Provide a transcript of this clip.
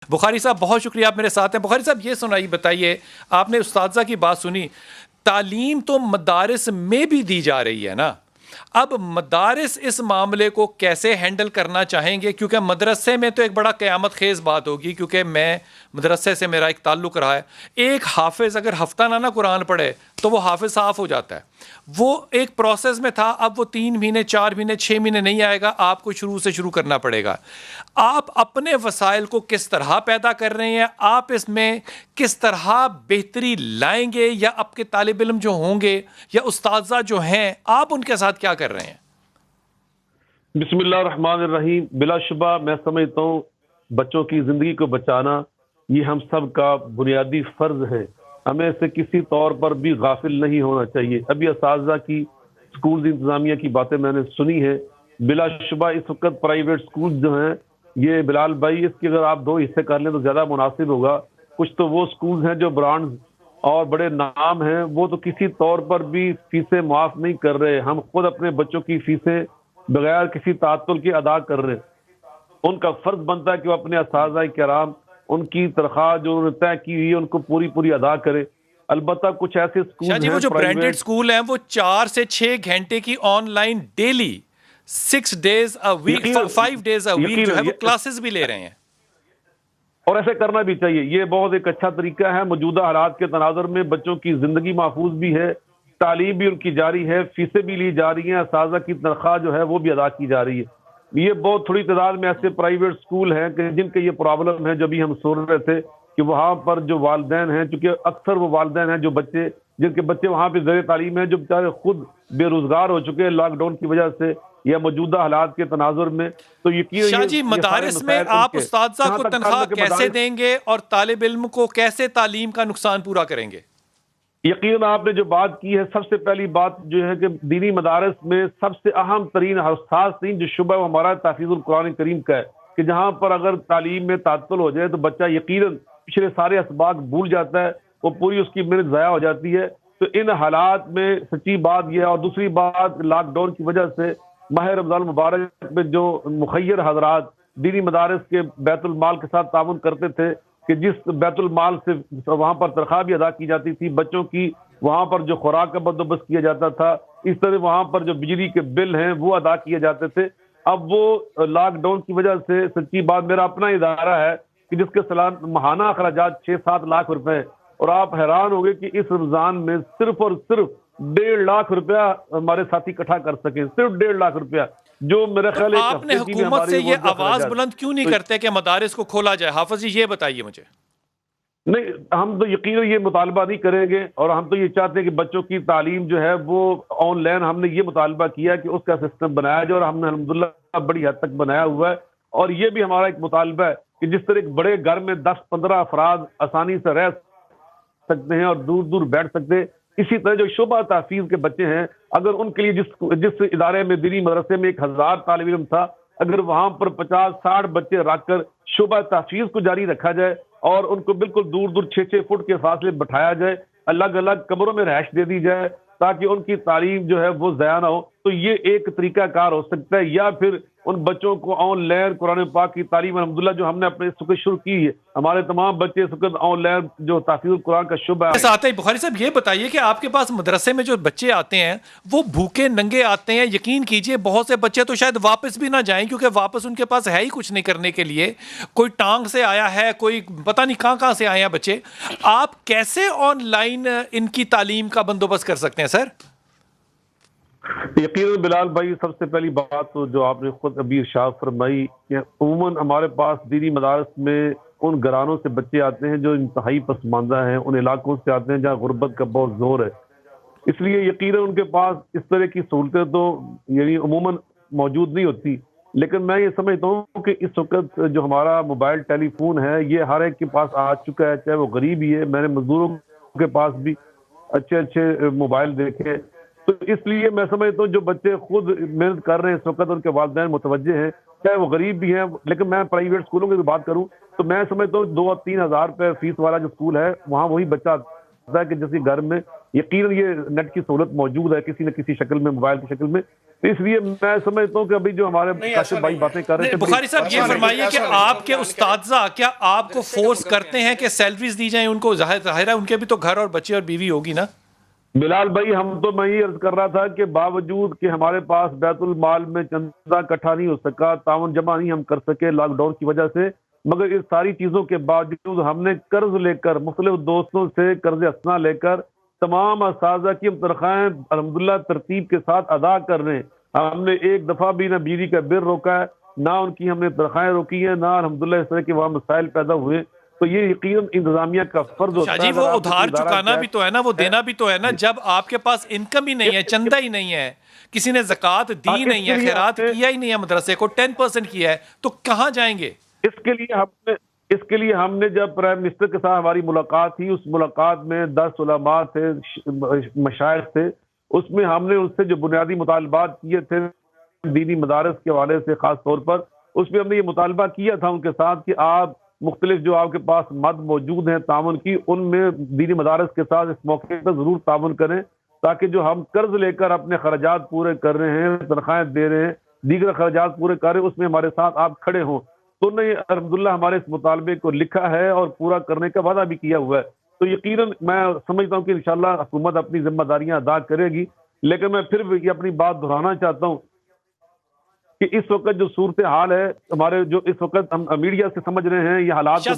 بخاری صاحب بہت شکریہ، آپ میرے ساتھ ہیں۔ بخاری صاحب یہ سنائی بتائیے، آپ نے اساتذہ کی بات سنی، تعلیم تو مدارس میں بھی دی جا رہی ہے نا، اب مدارس اس معاملے کو کیسے ہینڈل کرنا چاہیں گے؟ کیونکہ مدرسے میں تو ایک بڑا قیامت خیز بات ہوگی، کیونکہ میں مدرسے سے میرا ایک تعلق رہا ہے۔ ایک حافظ اگر ہفتہ نہ قرآن پڑھے تو وہ حافظ صاف ہو جاتا ہے۔ وہ ایک پروسیس میں تھا، اب وہ 3 مہینے 4 مہینے 6 مہینے نہیں آئے گا، آپ کو شروع سے شروع کرنا پڑے گا۔ آپ اپنے وسائل کو کس طرح پیدا کر رہے ہیں؟ آپ اس میں کس طرح بہتری لائیں گے؟ یا آپ کے طالب علم جو ہوں گے یا استاذہ جو ہیں، آپ ان کے ساتھ کیا کر رہے ہیں؟ بسم اللہ الرحمن الرحیم۔ بلا شبہ میں سمجھتا ہوں بچوں کی زندگی کو بچانا یہ ہم سب کا بنیادی فرض ہے، ہمیں اس سے کسی طور پر بھی غافل نہیں ہونا چاہیے۔ ابھی اساتذہ کی، اسکول انتظامیہ کی باتیں میں نے سنی ہے، بلا شبہ اس وقت پرائیویٹ اسکول جو ہیں، یہ بلال بھائی اس کے اگر آپ 2 حصے کر لیں تو زیادہ مناسب ہوگا۔ کچھ تو وہ اسکول ہیں جو برانڈز اور بڑے نام ہیں، وہ تو کسی طور پر بھی فیسیں معاف نہیں کر رہے۔ ہم خود اپنے بچوں کی فیسیں بغیر کسی تعطل کے ادا کر رہے ہیں۔ ان کا فرض بنتا ہے کہ وہ اپنے اساتذہ کرام ان کی تنخواہ جو انہوں نے طے کی ہوئی ہے ان کو پوری ادا کرے۔ البتہ کچھ ایسے شاہ اسکول جی، ہیں وہ جو برانڈڈ پرائیویٹ، اسکول ہیں وہ 4 سے 6 گھنٹے کی on line daily 6 days a week 5 days a week جو ہے وہ کلاسز بھی لے رہے ہیں، اور ایسے کرنا بھی چاہیے۔ یہ بہت ایک اچھا طریقہ ہے۔ موجودہ حالات کے تناظر میں بچوں کی زندگی محفوظ بھی ہے، تعلیم بھی ان کی جاری ہے، فیسیں بھی لی جا رہی ہیں، اساتذہ کی تنخواہ جو ہے وہ بھی ادا کی جا رہی ہے۔ یہ بہت تھوڑی تعداد میں ایسے پرائیویٹ اسکول ہیں کہ جن کے یہ پرابلم ہے، جو بھی ہم سن رہے تھے کہ وہاں پر جو والدین ہیں، چونکہ اکثر وہ والدین ہیں جو جن کے بچے وہاں پہ زیر تعلیم ہیں، جو بیچارے خود بے روزگار ہو چکے ہیں لاک ڈاؤن کی وجہ سے یا موجودہ حالات کے تناظر میں، تو شاہ جی مدارس میں آپ اساتذہ کو تنخواہ کیسے دیں گے اور طالب علم کو کیسے تعلیم کا نقصان پورا کریں گے؟ یقیناً آپ نے جو بات کی ہے، سب سے پہلی بات جو ہے کہ دینی مدارس میں سب سے اہم ترین حساس ترین جو شعبہ ہے وہ ہمارا تحفیظ القرآن کریم کا ہے، کہ جہاں پر اگر تعلیم میں تعطل ہو جائے تو بچہ یقیناً پچھلے سارے اسباق بھول جاتا ہے، وہ پوری اس کی محنت ضائع ہو جاتی ہے۔ تو ان حالات میں سچی بات یہ ہے، اور دوسری بات لاک ڈاؤن کی وجہ سے ماہ رمضان مبارک میں جو مخیر حضرات دینی مدارس کے بیت المال کے ساتھ تعاون کرتے تھے کہ جس بیت المال سے وہاں پر تنخواہ بھی ادا کی جاتی تھی، بچوں کی وہاں پر جو خوراک کا بندوبست کیا جاتا تھا، اس طرح وہاں پر جو بجلی کے بل ہیں وہ ادا کیے جاتے تھے۔ اب وہ لاک ڈاؤن کی وجہ سے سچی بات، میرا اپنا ادارہ ہے کہ جس کے ماہانہ اخراجات 6-7 لاکھ روپے ہیں، اور آپ حیران ہوگے کہ اس رمضان میں صرف اور صرف 1.5 لاکھ روپیہ ہمارے ساتھی اکٹھا کر سکیں، صرف 1.5 لاکھ روپیہ، جو میرا خیال ہے آپ نے حکومت سے یہ آواز بلند کیوں نہیں کرتے کہ مدارس کو کھولا جائے؟ حافظ جی یہ بتائیے مجھے۔ نہیں، ہم تو یقیناً یہ مطالبہ نہیں کریں گے، اور ہم تو یہ چاہتے ہیں کہ بچوں کی تعلیم جو ہے وہ آن لائن، ہم نے یہ مطالبہ کیا کہ اس کا سسٹم بنایا جائے، اور ہم نے الحمدللہ بڑی حد تک بنایا ہوا ہے۔ اور یہ بھی ہمارا ایک مطالبہ ہے کہ جس طرح ایک بڑے گھر میں 10-15 افراد آسانی سے رہ سکتے ہیں اور دور دور بیٹھ سکتے ہیں، اسی طرح جو شعبہ تحفیظ کے بچے ہیں، اگر ان کے لیے جس ادارے میں دینی مدرسے میں 1000 طالب علم تھا، اگر وہاں پر 50-60 بچے رکھ کر شعبہ تحفیظ کو جاری رکھا جائے اور ان کو بالکل دور دور 6-6 فٹ کے فاصلے بٹھایا جائے، الگ الگ کمروں میں رہائش دے دی جائے تاکہ ان کی تعلیم جو ہے وہ ضائع نہ ہو، تو یہ ایک طریقہ کار ہو سکتا ہے۔ یا پھر ان بچوں کو آن لائن قرآن پاک کی تعلیم الحمدللہ جو ہم نے اپنے اس وقت شروع کی ہے، ہمارے تمام بچے اس وقت آن لائن جو تحفیظ القرآن کا شعبہ ہے۔ ساتھ ہی بخاری صاحب یہ بتائیے کہ آپ کے پاس مدرسے میں جو بچے آتے ہیں وہ بھوکے ننگے آتے ہیں، یقین کیجئے بہت سے بچے تو شاید واپس بھی نہ جائیں کیونکہ واپس ان کے پاس ہے ہی کچھ نہیں کرنے کے لیے، کوئی ٹانگ سے آیا ہے، کوئی پتہ نہیں کہاں سے آئے ہیں بچے۔ آپ کیسے آن لائن ان کی تعلیم کا بندوبست کر سکتے ہیں سر؟ یقیناً بلال بھائی، سب سے پہلی بات تو جو آپ نے خود ابھی ارشاد فرمائی کہ عموماً ہمارے پاس دینی مدارس میں ان گھرانوں سے بچے آتے ہیں جو انتہائی پسماندہ ہیں، ان علاقوں سے آتے ہیں جہاں غربت کا بہت زور ہے، اس لیے یقیناً ان کے پاس اس طرح کی سہولتیں تو یعنی عموماً موجود نہیں ہوتی۔ لیکن میں یہ سمجھتا ہوں کہ اس وقت جو ہمارا موبائل ٹیلی فون ہے یہ ہر ایک کے پاس آ چکا ہے، چاہے وہ غریب ہی ہے۔ میں نے مزدوروں کے پاس بھی اچھے موبائل دیکھے، تو اس لیے میں سمجھتا ہوں جو بچے خود محنت کر رہے ہیں اس وقت، ان کے والدین متوجہ ہیں، چاہے وہ غریب بھی ہیں۔ لیکن میں پرائیویٹ اسکولوں کی بات کروں تو میں سمجھتا ہوں 2-3 ہزار روپے فیس والا جو اسکول ہے وہاں وہی بچہ آتا ہے کہ جس کے گھر میں یقیناً یہ نیٹ کی سہولت موجود ہے کسی نہ کسی شکل میں، موبائل کی شکل میں، اس لیے میں سمجھتا ہوں کہ ابھی جو ہمارے کاشف بھائی باتیں کر رہے نہیں تھے بخاری صاحب یہ فرمائیے کہ ایسا آپ کے اساتذہ کیا آپ کو فورس کرتے ہیں کہ سیلریز دی جائیں ان کو؟ ظاہر ہے ان کے بھی تو گھر اور بچے اور بیوی ہوگی نا؟ بلال بھائی میں یہ عرض کر رہا تھا کہ باوجود کہ ہمارے پاس بیت المال میں چندہ اکٹھا نہیں ہو سکا، تعاون جمع نہیں ہم کر سکے لاک ڈاؤن کی وجہ سے، مگر اس ساری چیزوں کے باوجود ہم نے قرض لے کر مختلف دوستوں سے قرض حسنہ لے کر تمام اساتذہ کی ہم تنخواہیں الحمدللہ ترتیب کے ساتھ ادا کر رہے ہیں۔ ہم نے ایک دفعہ بھی نہ بجلی کا بل روکا ہے، نہ ان کی ہم نے تنخواہیں روکی ہیں، نہ الحمدللہ اس طرح کے وہاں مسائل پیدا ہوئے۔ تو یہ یقیناً انتظامیہ کا فرض ہوتا شاہ ہے۔ جی وہ اگر آپ ادھار ادارہ چکانا کیا بھی تو ہے نا، وہ دینا بھی تو ہے نا، جب آپ کے پاس انکم ہی نہیں ہے، چندہ ہی نہیں ہے، کسی نے زکوٰۃ دی نہیں ہے، خیرات کیا ہی نہیں ہے، مدرسے کو 10% کیا ہے، تو کہاں جائیں گے؟ اس کے لیے ہم نے جب پرائم منسٹر کے ساتھ ہماری ملاقات تھی، اس ملاقات میں 10 علماء تھے، مشائخ تھے، اس میں ہم نے اس سے جو بنیادی مطالبات کیے تھے دینی مدارس کے حوالے سے خاص طور پر، اس میں ہم نے یہ مطالبہ کیا تھا ان کے ساتھ کہ آپ مختلف جو آپ کے پاس مد موجود ہیں تعاون کی، ان میں دینی مدارس کے ساتھ اس موقع پر ضرور تعاون کریں، تاکہ جو ہم قرض لے کر اپنے خراجات پورے کر رہے ہیں، تنخواہیں دے رہے ہیں، دیگر خراجات پورے کر رہے ہیں، اس میں ہمارے ساتھ آپ کھڑے ہوں۔ تو انہوں نے الحمدللہ ہمارے اس مطالبے کو لکھا ہے اور پورا کرنے کا وعدہ بھی کیا ہوا ہے۔ تو یقیناً میں سمجھتا ہوں کہ انشاءاللہ حکومت اپنی ذمہ داریاں ادا کرے گی، لیکن میں پھر بھی اپنی بات دہرانا چاہتا ہوں کہ اس وقت جو صورتحال ہے، ہمارے جو اس وقت ہم میڈیا سے سمجھ رہے ہیں یہ حالات